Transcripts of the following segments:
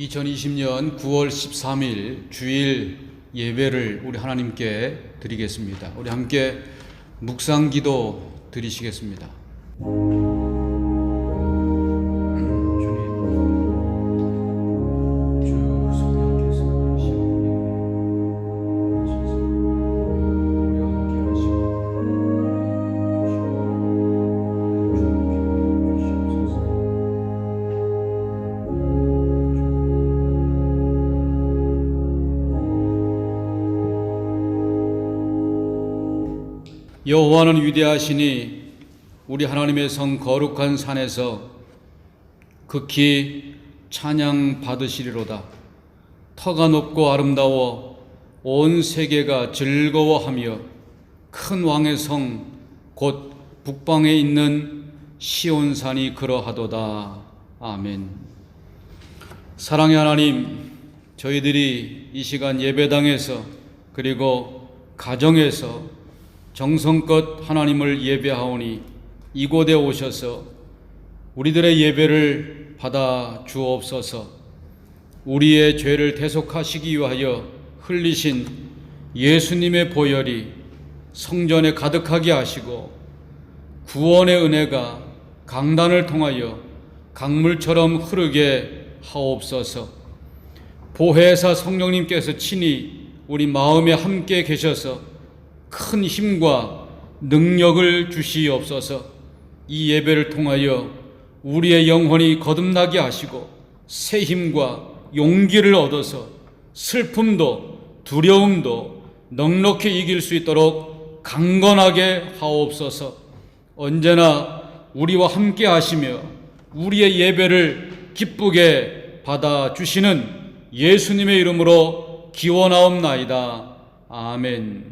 2020년 9월 13일 주일 예배를 우리 하나님께 드리겠습니다. 우리 함께 묵상기도 드리시겠습니다. 여호와는 위대하시니 우리 하나님의 성 거룩한 산에서 극히 찬양 받으시리로다. 터가 높고 아름다워 온 세계가 즐거워하며 큰 왕의 성 곧 북방에 있는 시온산이 그러하도다. 아멘. 사랑의 하나님, 저희들이 이 시간 예배당에서 그리고 가정에서 정성껏 하나님을 예배하오니 이곳에 오셔서 우리들의 예배를 받아 주옵소서. 우리의 죄를 대속하시기 위하여 흘리신 예수님의 보혈이 성전에 가득하게 하시고 구원의 은혜가 강단을 통하여 강물처럼 흐르게 하옵소서. 보혜사 성령님께서 친히 우리 마음에 함께 계셔서 큰 힘과 능력을 주시옵소서. 이 예배를 통하여 우리의 영혼이 거듭나게 하시고 새 힘과 용기를 얻어서 슬픔도 두려움도 넉넉히 이길 수 있도록 강건하게 하옵소서. 언제나 우리와 함께 하시며 우리의 예배를 기쁘게 받아주시는 예수님의 이름으로 기원하옵나이다. 아멘.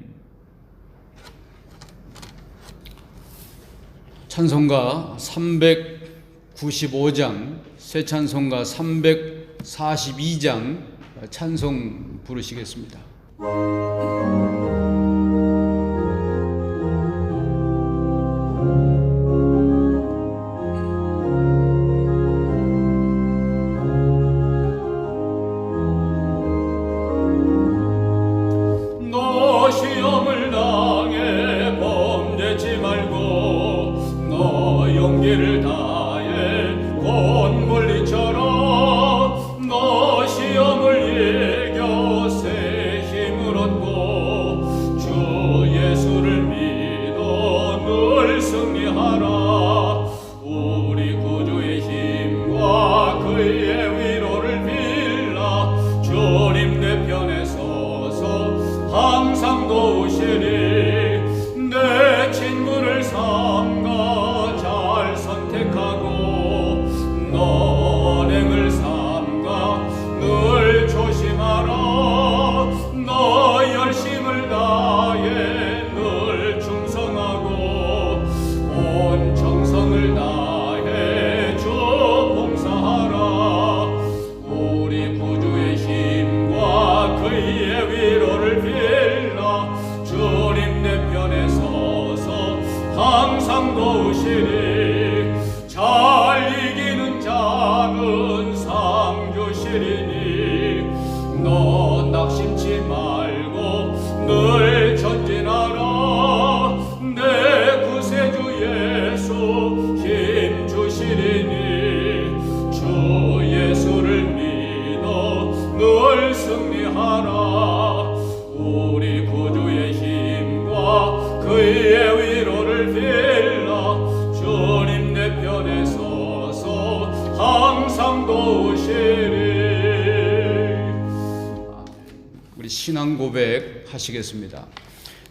찬송가 395장, 새 찬송가 342장 찬송 부르시겠습니다. 너 시험을 당해 범죄치 말고 너 용기를 다해 곧 물리처럼 너 시험을 이겨 새 힘을 얻고 주 예수를 믿어 늘 승리하라. 우리 구주의 힘과 그의 위로를 빌라. 주님 내 편에 서서 항상 도우시리. 내 친구를 삼가 잘 선택하고 너 언행을 삼가 늘 조심하라. 너 열심을 다해 늘 충성하고 온 정성을 다해 주 봉사하라. 우리 구주의 힘과 그의 위로를 빌라. 주님 내 편에 서서 항상 도우시리. 잘 이기는 자는 상 주시리니 너 낙심치 말고 늘 전진하라. 내 구세주 예수 힘 주시리니 주 예수를 믿어 늘 승리하라. 우리 구주의 힘과 그의 위로를 빌라. 주님 내 편에 서서 항상 도우시리. 우리 신앙 고백 하시겠습니다.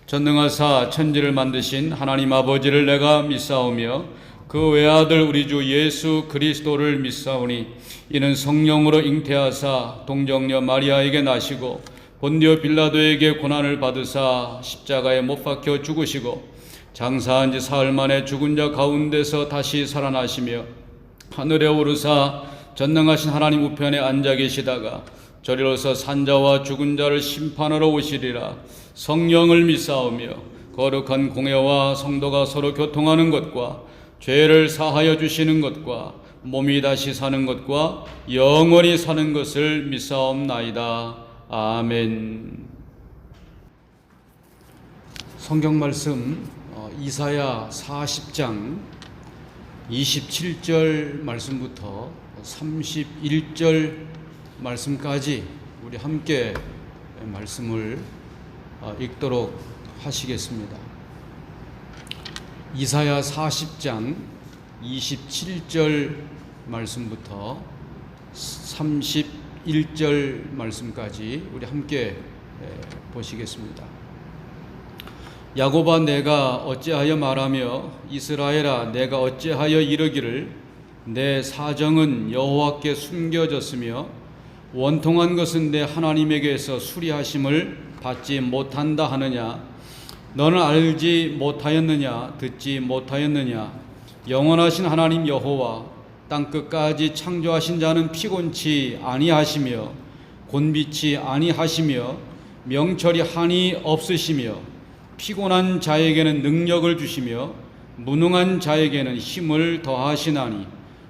전능하사 천지를 만드신 하나님 아버지를 내가 믿사오며 그 외아들 우리 주 예수 그리스도를 믿사오니 이는 성령으로 잉태하사 동정녀 마리아에게 나시고 본디오 빌라도에게 고난을 받으사 십자가에 못 박혀 죽으시고 장사한 지 사흘 만에 죽은 자 가운데서 다시 살아나시며 하늘에 오르사 전능하신 하나님 우편에 앉아 계시다가 저리로서 산자와 죽은 자를 심판하러 오시리라. 성령을 믿사오며 거룩한 공회와 성도가 서로 교통하는 것과 죄를 사하여 주시는 것과 몸이 다시 사는 것과 영원히 사는 것을 믿사옵나이다. 아멘. 성경 말씀 이사야 40장 27절 말씀부터 31절 말씀까지 우리 함께 말씀을 읽도록 하시겠습니다. 이사야 40장 27절 말씀부터 31절 말씀까지 우리 함께 보시겠습니다. 야곱아, 내가 어찌하여 말하며 이스라엘아, 내가 어찌하여 이르기를 내 사정은 여호와께 숨겨졌으며 원통한 것은 내 하나님에게서 수리하심을 받지 못한다 하느냐? 너는 알지 못하였느냐? 듣지 못하였느냐? 영원하신 하나님 여호와 땅끝까지 창조하신 자는 피곤치 아니하시며 곤비치 아니하시며 명철이 한이 없으시며 피곤한 자에게는 능력을 주시며 무능한 자에게는 힘을 더하시나니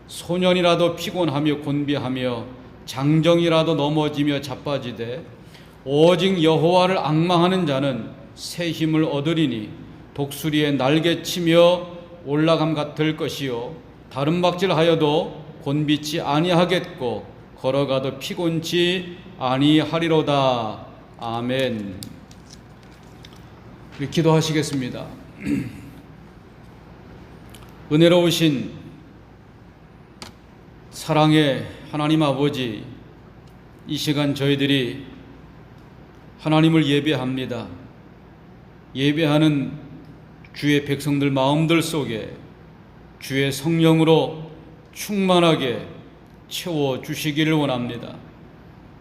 소년이라도 피곤하며 곤비하며 장정이라도 넘어지며 자빠지되 오직 여호와를 앙망하는 자는 새 힘을 얻으리니 독수리의 날개치며 올라감 같을 것이요 다른 박질하여도 곤비치 아니하겠고 걸어가도 피곤치 아니하리로다. 아멘. 기도하시겠습니다. 은혜로우신 사랑의 하나님 아버지, 이 시간 저희들이 하나님을 예배합니다. 예배하는 주의 백성들 마음들 속에 주의 성령으로 충만하게 채워주시기를 원합니다.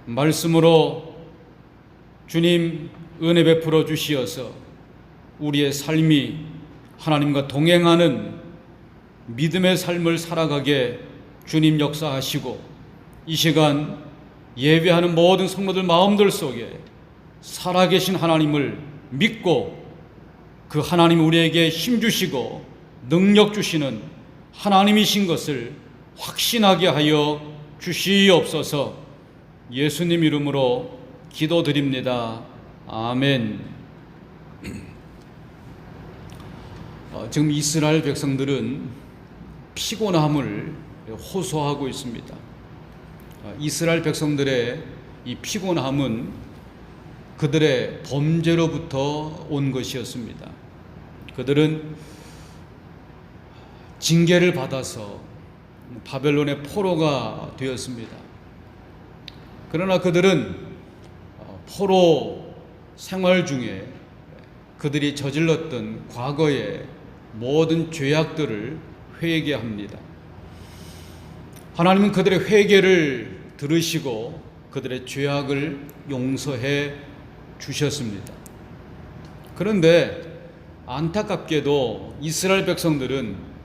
말씀으로 주님 은혜 베풀어 주시어서 우리의 삶이 하나님과 동행하는 믿음의 삶을 살아가게 주님 역사하시고, 이 시간 예배하는 모든 성도들 마음들 속에 살아계신 하나님을 믿고 그 하나님 우리에게 힘 주시고 능력 주시는 하나님이신 것을 확신하게 하여 주시옵소서. 예수님 이름으로 기도드립니다. 아멘. 지금 이스라엘 백성들은 피곤함을 호소하고 있습니다. 이스라엘 백성들의 이 피곤함은 그들의 범죄로부터 온 것이었습니다. 그들은 징계를 받아서 바벨론의 포로가 되었습니다. 그러나 그들은 포로 생활 중에 그들이 저질렀던 과거의 모든 죄악들을 회개합니다. 하나님은 그들의 회개를 들으시고 그들의 죄악을 용서해 주셨습니다. 그런데 안타깝게도 이스라엘 백성들은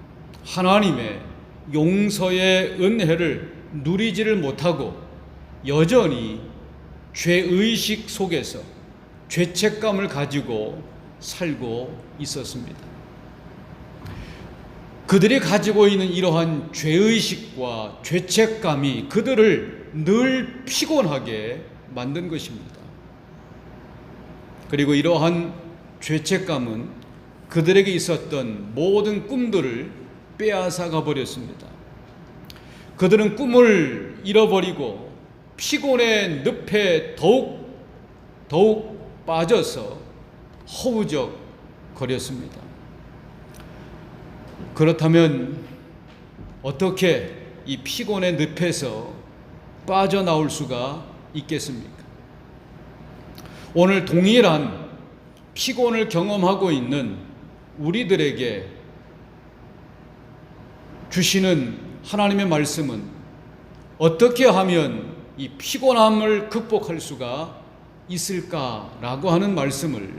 하나님의 용서의 은혜를 누리지를 못하고 여전히 죄의식 속에서 죄책감을 가지고 살고 있었습니다. 그들이 가지고 있는 이러한 죄의식과 죄책감이 그들을 늘 피곤하게 만든 것입니다. 그리고 이러한 죄책감은 그들에게 있었던 모든 꿈들을 빼앗아가 버렸습니다. 그들은 꿈을 잃어버리고 피곤의 늪에 더욱 빠져서 허우적 거렸습니다. 그렇다면 어떻게 이 피곤의 늪에서 빠져나올 수가 있겠습니까? 오늘 동일한 피곤을 경험하고 있는 우리들에게 주시는 하나님의 말씀은 어떻게 하면 이 피곤함을 극복할 수가 있을까라고 하는 말씀을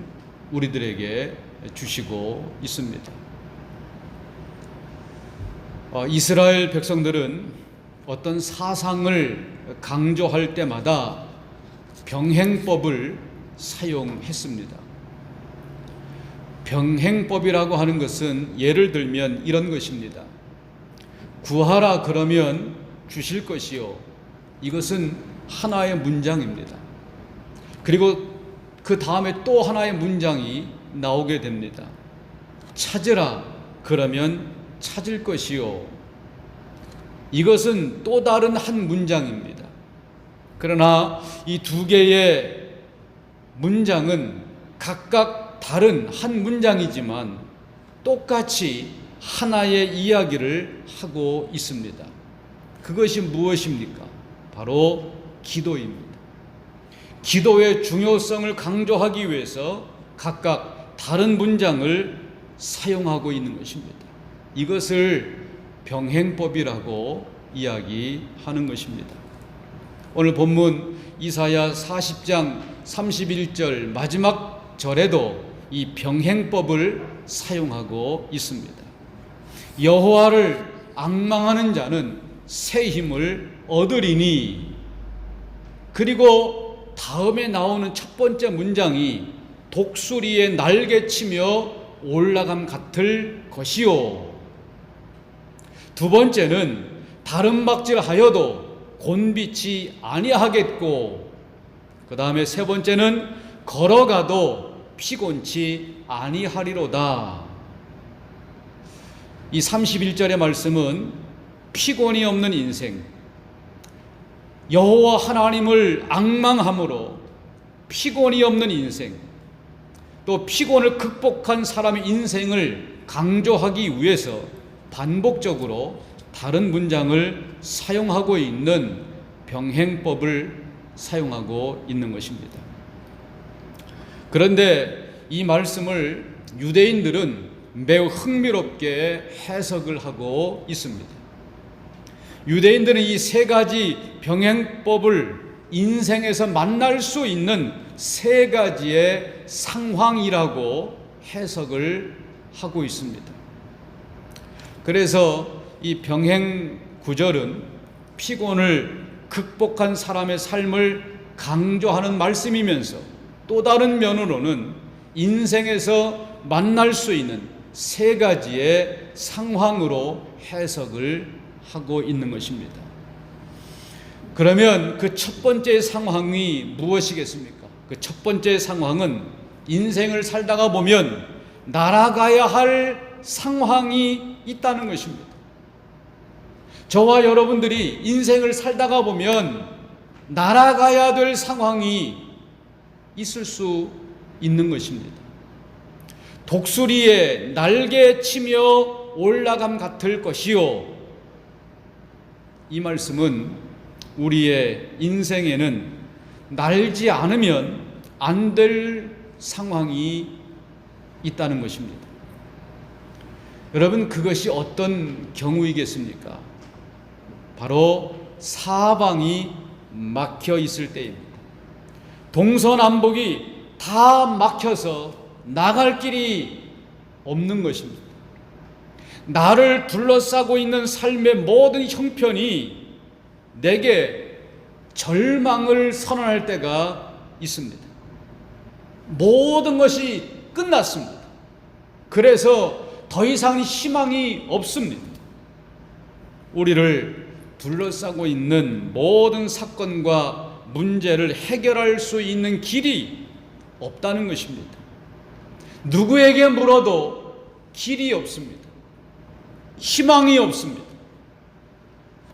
우리들에게 주시고 있습니다. 이스라엘 백성들은 어떤 사상을 강조할 때마다 병행법을 사용했습니다. 병행법이라고 하는 것은 예를 들면 이런 것입니다. 구하라 그러면 주실 것이요. 이것은 하나의 문장입니다. 그리고 그 다음에 또 하나의 문장이 나오게 됩니다. 찾으라 그러면 찾을 것이요. 이것은 또 다른 한 문장입니다. 그러나 이 두 개의 문장은 각각 다른 한 문장이지만 똑같이 하나의 이야기를 하고 있습니다. 그것이 무엇입니까? 바로 기도입니다. 기도의 중요성을 강조하기 위해서 각각 다른 문장을 사용하고 있는 것입니다. 이것을 병행법이라고 이야기하는 것입니다. 오늘 본문 이사야 40장 31절 마지막 절에도 이 병행법을 사용하고 있습니다. 여호와를 앙망하는 자는 새 힘을 얻으리니, 그리고 다음에 나오는 첫 번째 문장이 독수리의 날개치며 올라감 같을 것이요. 두 번째는 다른 막질하여도 곤비치 아니하겠고, 그 다음에 세 번째는 걸어가도 피곤치 아니하리로다. 이 31절의 말씀은 피곤이 없는 인생, 여호와 하나님을 앙망함으로 피곤이 없는 인생, 또 피곤을 극복한 사람의 인생을 강조하기 위해서 반복적으로 다른 문장을 사용하고 있는 병행법을 사용하고 있는 것입니다. 그런데 이 말씀을 유대인들은 매우 흥미롭게 해석을 하고 있습니다. 유대인들은 이 세 가지 병행법을 인생에서 만날 수 있는 세 가지의 상황이라고 해석을 하고 있습니다. 그래서 이 병행 구절은 피곤을 극복한 사람의 삶을 강조하는 말씀이면서 또 다른 면으로는 인생에서 만날 수 있는 세 가지의 상황으로 해석을 하고 있는 것입니다. 그러면 그 첫 번째 상황이 무엇이겠습니까? 그 첫 번째 상황은 인생을 살다가 보면 날아가야 할 상황이 있다는 것입니다. 저와 여러분들이 인생을 살다가 보면 날아가야 될 상황이 있을 수 있는 것입니다. 독수리의 날개 치며 올라감 같을 것이요. 이 말씀은 우리의 인생에는 날지 않으면 안 될 상황이 있다는 것입니다. 여러분, 그것이 어떤 경우이겠습니까? 바로 사방이 막혀 있을 때입니다. 동서남북이 다 막혀서 나갈 길이 없는 것입니다. 나를 둘러싸고 있는 삶의 모든 형편이 내게 절망을 선언할 때가 있습니다. 모든 것이 끝났습니다. 그래서 더 이상 희망이 없습니다. 우리를 둘러싸고 있는 모든 사건과 문제를 해결할 수 있는 길이 없다는 것입니다. 누구에게 물어도 길이 없습니다. 희망이 없습니다.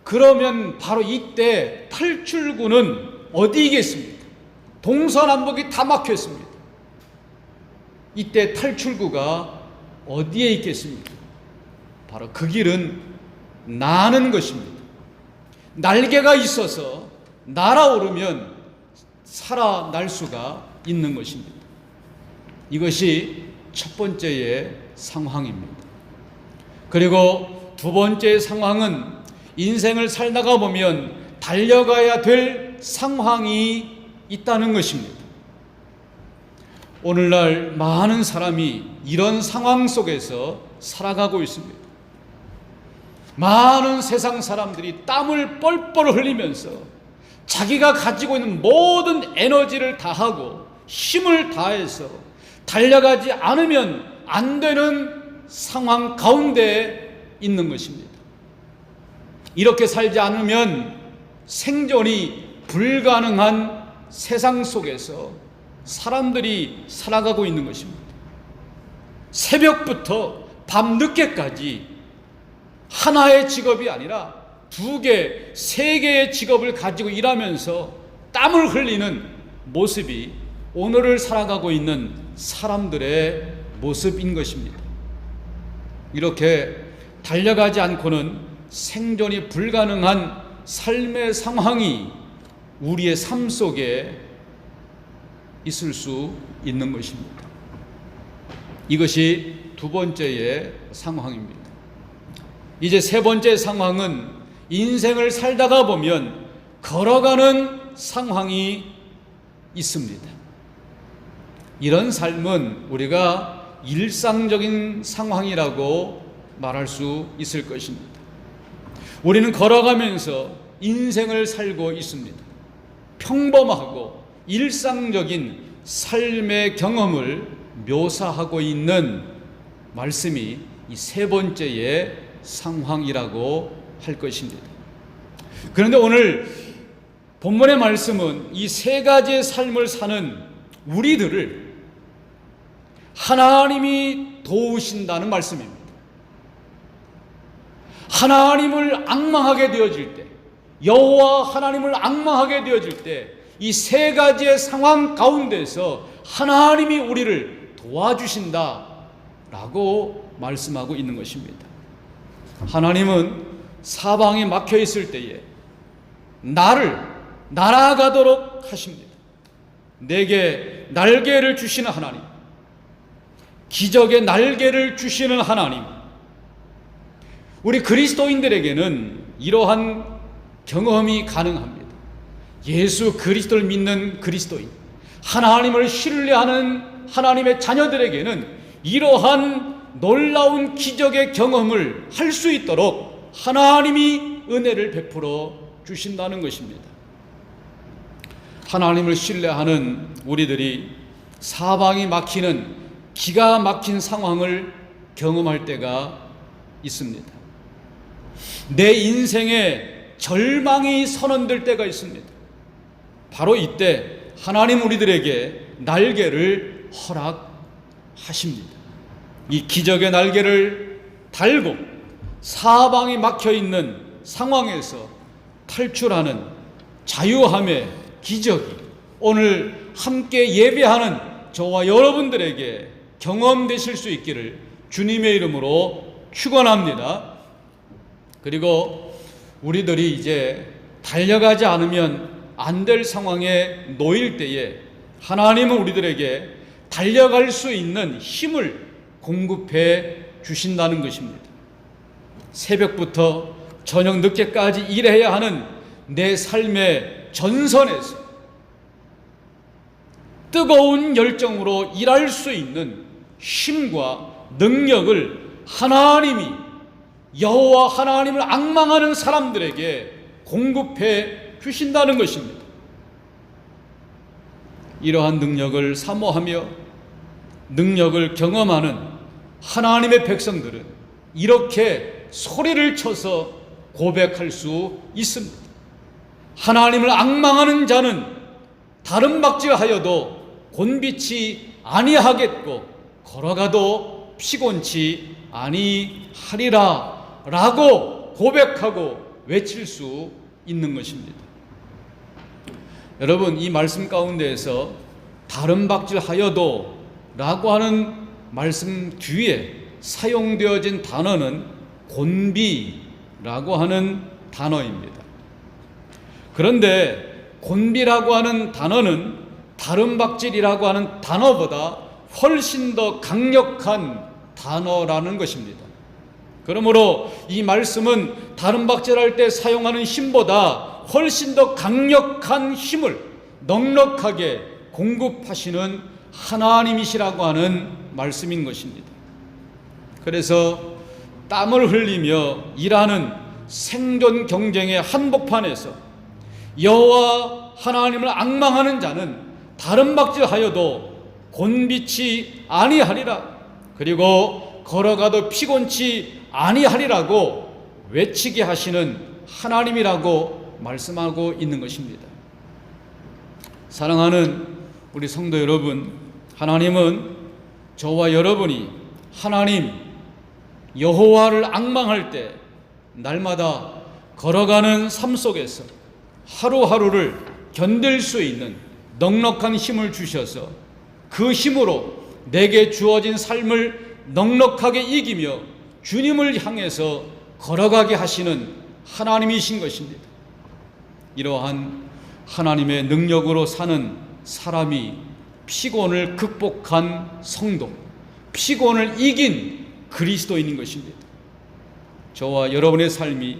그러면 바로 이때 탈출구는 어디겠습니까? 동서남북이 다 막혀 있습니다. 이때 탈출구가 어디에 있겠습니까? 바로 그 길은 나는 것입니다. 날개가 있어서 날아오르면 살아날 수가 있는 것입니다. 이것이 첫 번째의 상황입니다. 그리고 두 번째의 상황은 인생을 살다가 보면 달려가야 될 상황이 있다는 것입니다. 오늘날 많은 사람이 이런 상황 속에서 살아가고 있습니다. 많은 세상 사람들이 땀을 뻘뻘 흘리면서 자기가 가지고 있는 모든 에너지를 다하고 힘을 다해서 달려가지 않으면 안 되는 상황 가운데 있는 것입니다. 이렇게 살지 않으면 생존이 불가능한 세상 속에서 사람들이 살아가고 있는 것입니다. 새벽부터 밤늦게까지 하나의 직업이 아니라 2개, 3개의 직업을 가지고 일하면서 땀을 흘리는 모습이 오늘을 살아가고 있는 사람들의 모습인 것입니다. 이렇게 달려가지 않고는 생존이 불가능한 삶의 상황이 우리의 삶 속에 있을 수 있는 것입니다. 이것이 2번째의 상황입니다. 이제 3번째 상황은 인생을 살다가 보면 걸어가는 상황이 있습니다. 이런 삶은 우리가 일상적인 상황이라고 말할 수 있을 것입니다. 우리는 걸어가면서 인생을 살고 있습니다. 평범하고 일상적인 삶의 경험을 묘사하고 있는 말씀이 이 3번째의 상황이라고 할 것입니다. 그런데 오늘 본문의 말씀은 이 3가지의 삶을 사는 우리들을 하나님이 도우신다는 말씀입니다. 하나님을 앙망하게 되어질 때, 여호와 하나님을 앙망하게 되어질 때 이 3가지의 상황 가운데서 하나님이 우리를 도와주신다라고 말씀하고 있는 것입니다. 하나님은 사방에 막혀 있을 때에 나를 날아가도록 하십니다. 내게 날개를 주시는 하나님, 기적의 날개를 주시는 하나님. 우리 그리스도인들에게는 이러한 경험이 가능합니다. 예수 그리스도를 믿는 그리스도인, 하나님을 신뢰하는 하나님의 자녀들에게는 이러한 놀라운 기적의 경험을 할 수 있도록 하나님이 은혜를 베풀어 주신다는 것입니다. 하나님을 신뢰하는 우리들이 사방이 막히는 기가 막힌 상황을 경험할 때가 있습니다. 내 인생에 절망이 선언될 때가 있습니다. 바로 이때 하나님 우리들에게 날개를 허락하십니다. 이 기적의 날개를 달고 사방이 막혀있는 상황에서 탈출하는 자유함의 기적이 오늘 함께 예배하는 저와 여러분들에게 경험되실 수 있기를 주님의 이름으로 축원합니다. 그리고 우리들이 이제 달려가지 않으면 안 될 상황에 놓일 때에 하나님은 우리들에게 달려갈 수 있는 힘을 공급해 주신다는 것입니다. 새벽부터 저녁 늦게까지 일해야 하는 내 삶의 전선에서 뜨거운 열정으로 일할 수 있는 힘과 능력을 하나님이 여호와 하나님을 앙망하는 사람들에게 공급해 주신다는 것입니다. 이러한 능력을 사모하며 능력을 경험하는 하나님의 백성들은 이렇게 소리를 쳐서 고백할 수 있습니다. 하나님을 앙망하는 자는 다른 박질하여도 곤비치 아니하겠고 걸어가도 피곤치 아니하리라 라고 고백하고 외칠 수 있는 것입니다. 여러분, 이 말씀 가운데에서 다른 박질하여도 라고 하는 말씀 뒤에 사용되어진 단어는 곤비라고 하는 단어입니다. 그런데 곤비라고 하는 단어는 다른 박질이라고 하는 단어보다 훨씬 더 강력한 단어라는 것입니다. 그러므로 이 말씀은 다른 박질할 때 사용하는 힘보다 훨씬 더 강력한 힘을 넉넉하게 공급하시는 하나님이시라고 하는 말씀인 것입니다. 그래서 땀을 흘리며 일하는 생존 경쟁의 한복판에서 여호와 하나님을 앙망하는 자는 다른 박질하여도 곤비치 아니하리라, 그리고 걸어가도 피곤치 아니하리라고 외치게 하시는 하나님이라고 말씀하고 있는 것입니다. 사랑하는 우리 성도 여러분, 하나님은 저와 여러분이 하나님 여호와를 앙망할 때 날마다 걸어가는 삶 속에서 하루하루를 견딜 수 있는 넉넉한 힘을 주셔서 그 힘으로 내게 주어진 삶을 넉넉하게 이기며 주님을 향해서 걸어가게 하시는 하나님이신 것입니다. 이러한 하나님의 능력으로 사는 사람이 피곤을 극복한 성도, 피곤을 이긴 그리스도인인 것입니다. 저와 여러분의 삶이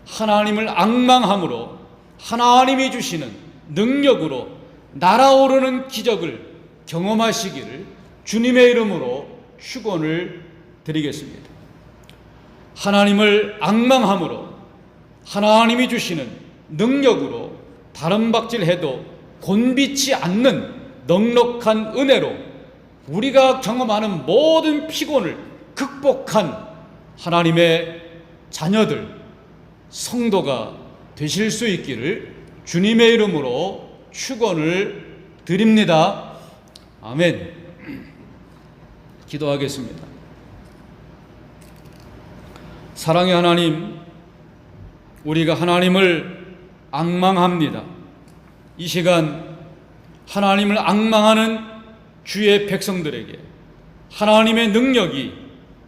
하나님을 앙망함으로 하나님이 주시는 능력으로 날아오르는 기적을 경험하시기를 주님의 이름으로 축원을 드리겠습니다. 하나님을 앙망함으로 하나님이 주시는 능력으로 다름박질해도 곤비치 않는 넉넉한 은혜로 우리가 경험하는 모든 피곤을 극복한 하나님의 자녀들, 성도가 되실 수 있기를 주님의 이름으로 축원을 드립니다. 아멘. 기도하겠습니다. 사랑의 하나님, 우리가 하나님을 앙망합니다. 이 시간 하나님을 앙망하는 주의 백성들에게 하나님의 능력이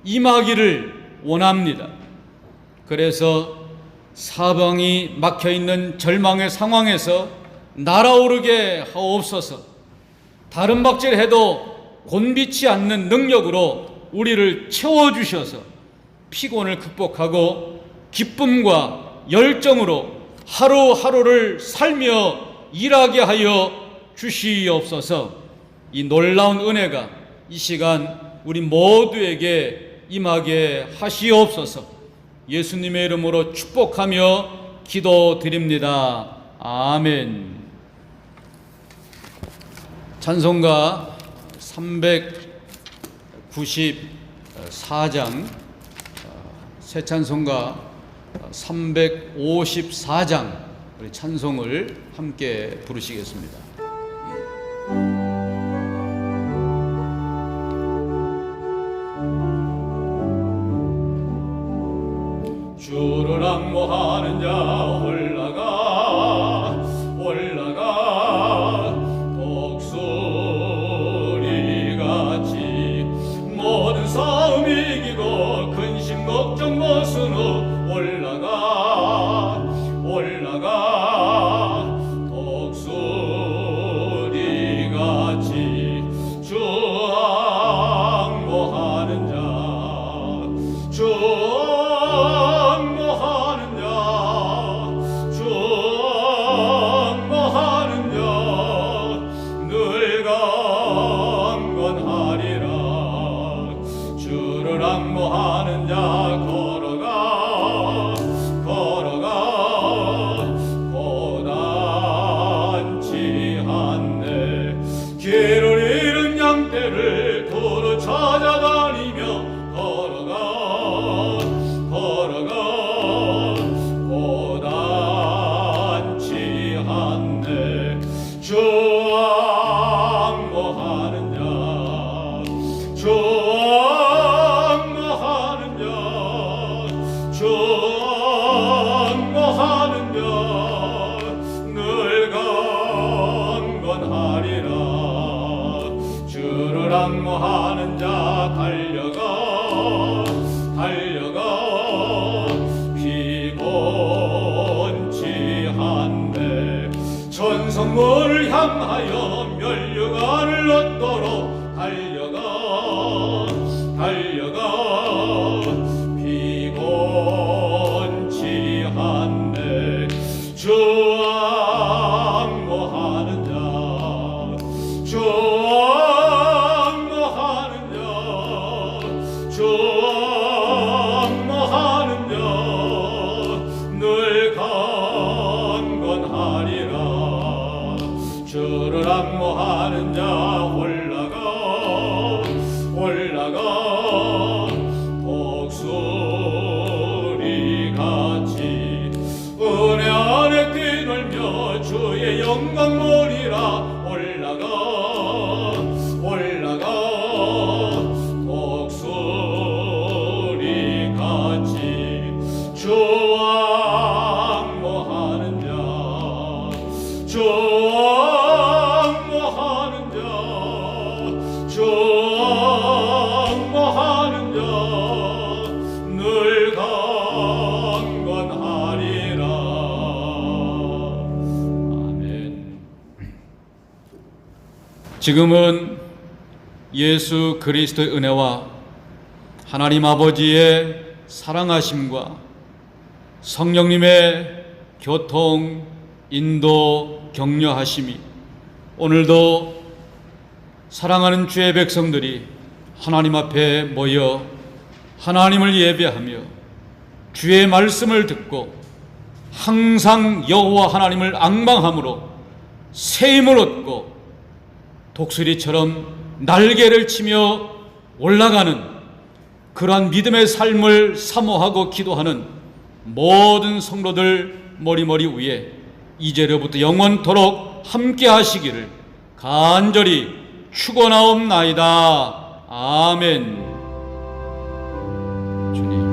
임하기를 원합니다. 그래서 사방이 막혀있는 절망의 상황에서 날아오르게 하옵소서. 다름박질해도 곤비치 않는 능력으로 우리를 채워주셔서 피곤을 극복하고 기쁨과 열정으로 하루하루를 살며 일하게 하여 주시옵소서. 이 놀라운 은혜가 이 시간 우리 모두에게 임하게 하시옵소서. 예수님의 이름으로 축복하며 기도드립니다. 아멘. 찬송가 394장, 새 찬송가 354장 우리 찬송을 함께 부르시겠습니다. 주를 앙모하는 자 올라가 독수리같이 모든 싸움 이기고 근심 걱정 벗은 후 올라가 독수리같이 주 앙모하는 늘 강건하리라. 주를 앙모하는 자 걸어가 고단치 않네. 길을 잃은 양떼를 두루 찾아다니며 걸어가 고단치 않네. 주 앙모하는 자 늘 강건하리라. 주를 앙모하는 자 달려가 피곤치 않네. 천성문을 향하여 멸류관을 얻도록 달려가 피곤치 않네. 주 앙모하는 자 늘 강건하리라. 주를 앙모하는 자 올라가 독수리같이 오르리라 올라가 올라가 독수리 같이 주 앙모하는 자 늘 강건하리라. 아멘. 지금은 예수 그리스도의 은혜와 하나님 아버지의 사랑하심과 성령님의 교통, 인도, 격려하심이 오늘도 사랑하는 주의 백성들이 하나님 앞에 모여 하나님을 예배하며 주의 말씀을 듣고 항상 여호와 하나님을 앙망함으로 새 힘을 얻고 독수리처럼 날개를 치며 올라가는 그러한 믿음의 삶을 사모하고 기도하는 모든 성도들 머리머리 위에 이제로부터 영원토록 함께 하시기를 간절히 축원하옵나이다. 아멘. 주님.